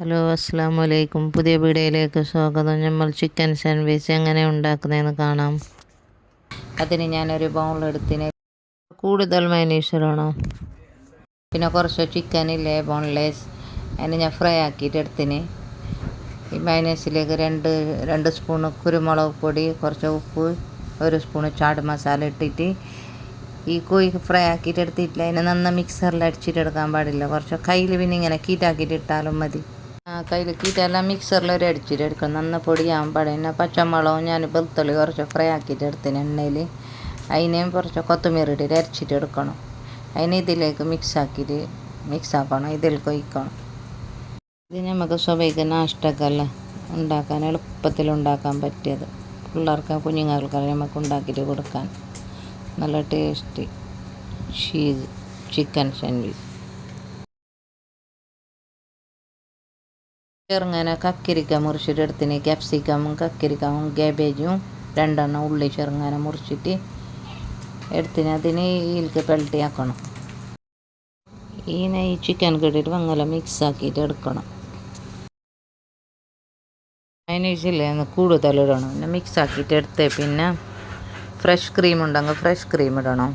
Hello, അസ്സാം വലൈക്കും. പുതിയ വീഡിയോയിലേക്ക് സ്വാഗതം. നമ്മൾ ചിക്കൻ സാൻഡ്വിച്ച് എങ്ങനെ ഉണ്ടാക്കുന്നതെന്ന് കാണാം. അതിന് ഞാനൊരു ബൗളെടുത്തിന് കൂടുതൽ മയോണൈസ് ഇടണം. പിന്നെ കുറച്ച് ചിക്കനില്ലേ ബോൺലെസ്, അതിന് ഞാൻ ഫ്രൈ ആക്കിയിട്ട് എടുത്തിന്. ഈ മയോണൈസിലേക്ക് രണ്ട് സ്പൂണ് കുരുമുളക് പൊടി, കുറച്ച് ഉപ്പ്, 1 സ്പൂണ് ചാട്ട് മസാല ഇട്ടിട്ട് ഈ കോഴി ഫ്രൈ ആക്കിയിട്ട് എടുത്തിട്ടില്ല. അതിനെ നന്നായി മിക്സറിൽ അടിച്ചിട്ട് എടുക്കാൻ പാടില്ല. കുറച്ച് കയ്യിൽ പിന്നെ ഇങ്ങനെ കീറ്റാക്കിയിട്ട് ഇട്ടാലും മതി. കയ്യിൽ കീറ്റെല്ലാം മിക്സറിൽ ഒരു അടിച്ചിട്ട് എടുക്കണം. നന്നായി പൊടിയാൻ പാടില്ല. പച്ചമുളകും ഞാൻ വെളുത്തുള്ളി കുറച്ച് ഫ്രൈ ആക്കിയിട്ട് എടുത്തിന് എണ്ണയിൽ. അതിനെയും കുറച്ച് കൊത്തമല്ലി ഇട്ടിട്ട് അരച്ചിട്ട് എടുക്കണം. അതിന് ഇതിലേക്ക് മിക്സ് ആക്കണം. ഇതിലേക്ക് ഒഴിക്കണം. ഇത് നമുക്ക് സ്വഭാവിക നാഷ്ടക്കല്ല ഉണ്ടാക്കാൻ എളുപ്പത്തിൽ ഉണ്ടാക്കാൻ പറ്റിയത്. പിള്ളേർക്ക് കുഞ്ഞുങ്ങൾക്കെല്ലാം നമുക്ക് ഉണ്ടാക്കിയിട്ട് കൊടുക്കാൻ നല്ല ടേസ്റ്റി ചിക്കൻ സാൻഡ്വിച്ച്. ചെറുങ്ങനെ കക്കിരിക്ക മുറിച്ചിട്ട് എടുത്തിന്. ക്യാപ്സിക്കമും കക്കിരിക്കവും കാബേജും 2 ഉള്ളി ചെറുങ്ങനെ മുറിച്ചിട്ട് എടുത്തിന്. അതിന് ഇതിലേക്ക് പെൾട്ടിയാക്കണം. ഈ ചിക്കൻ കിട്ടിയിട്ട് വങ്ങനെ മിക്സ് ആക്കിയിട്ട് എടുക്കണം. മയോണൈസില്ലേ കൂടുതലിടണം. പിന്നെ മിക്സ് ആക്കിയിട്ട് എടുത്ത് പിന്നെ ഫ്രഷ് ക്രീം ഉണ്ടെങ്കിൽ ഫ്രഷ് ക്രീം ഇടണം.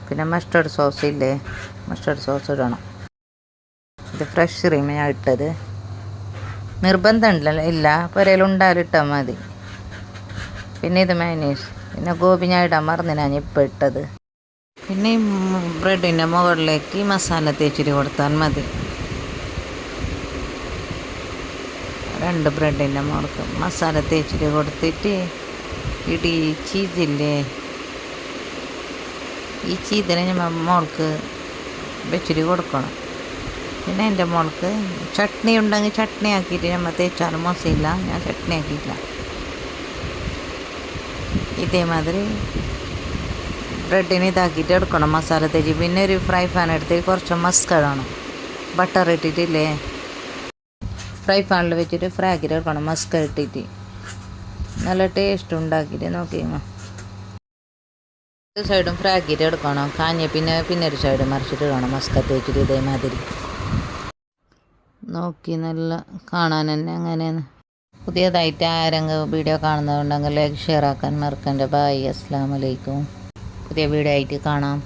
പിന്നെ മസ്റ്റർഡ് സോസ് ഇടണം. ഇത് ഫ്രഷ് ക്രീം ഞാൻ ഇട്ടത്. നിർബന്ധം ഇല്ല, പുരയിലുണ്ടാലിട്ടാൽ മതി. പിന്നെ ഇത് മയോണൈസ്. പിന്നെ ഗോബി ഞാൻ ഇടാൻ മറന്ന് ഞാൻ ഇപ്പോൾ ഇട്ടത്. പിന്നെ ഈ ബ്രെഡിൻ്റെ മുകളിലേക്ക് മസാല തേച്ചിട്ട് കൊടുത്താൽ മതി. 2 ബ്രെഡിൻ്റെ മുകൾക്ക് മസാല തേച്ചിട്ട് കൊടുത്തിട്ട് ഈ ചീസില്ലേ, ഈ ചീസിനെ നമ്മൾ മുകൾക്ക് വെച്ചിട്ട് കൊടുക്കണം. പിന്നെ എൻ്റെ മുകൾക്ക് ചട്നി ഉണ്ടെങ്കിൽ ചട്നി ആക്കിയിട്ട് നമ്മൾ തേച്ചാലും മോശമില്ല. ഞാൻ ചട്നി ആക്കിയിട്ടില്ല. ഇതേമാതിരി ബ്രെഡിന് ഇതാക്കിയിട്ട് എടുക്കണം മസാല തേച്ച്. പിന്നെ ഒരു ഫ്രൈ പാൻ എടുത്ത് കുറച്ച് മസ്ക് ഇടണം. ബട്ടർ ഇട്ടിട്ടില്ലേ, ഫ്രൈ പാനിൽ വെച്ചിട്ട് ഫ്രൈ ആക്കിയിട്ട് എടുക്കണം. മസ്ക് ഇട്ടിട്ട് നല്ല ടേസ്റ്റ് ഉണ്ടാക്കിയിട്ട് നോക്കിയോ. ഒരു സൈഡും ഫ്രൈ ആക്കിയിട്ട് എടുക്കണം. പിന്നെ ഒരു സൈഡ് മറിച്ചിട്ട് ഇടണം മസ്ക തേച്ചിട്ട്. ഇതേമാതിരി നോക്കി നല്ല കാണാൻ തന്നെ അങ്ങനെയാണ്. പുതിയതായിട്ട് ആരെങ്കിലും വീഡിയോ കാണുന്നതുണ്ടെങ്കിൽ ലൈക്ക് ഷെയർ ആക്കാൻ മറക്കണ്ട. ബൈ, അസ്സലാമു അലൈക്കും. പുതിയ വീഡിയോ ആയിട്ട് കാണാം.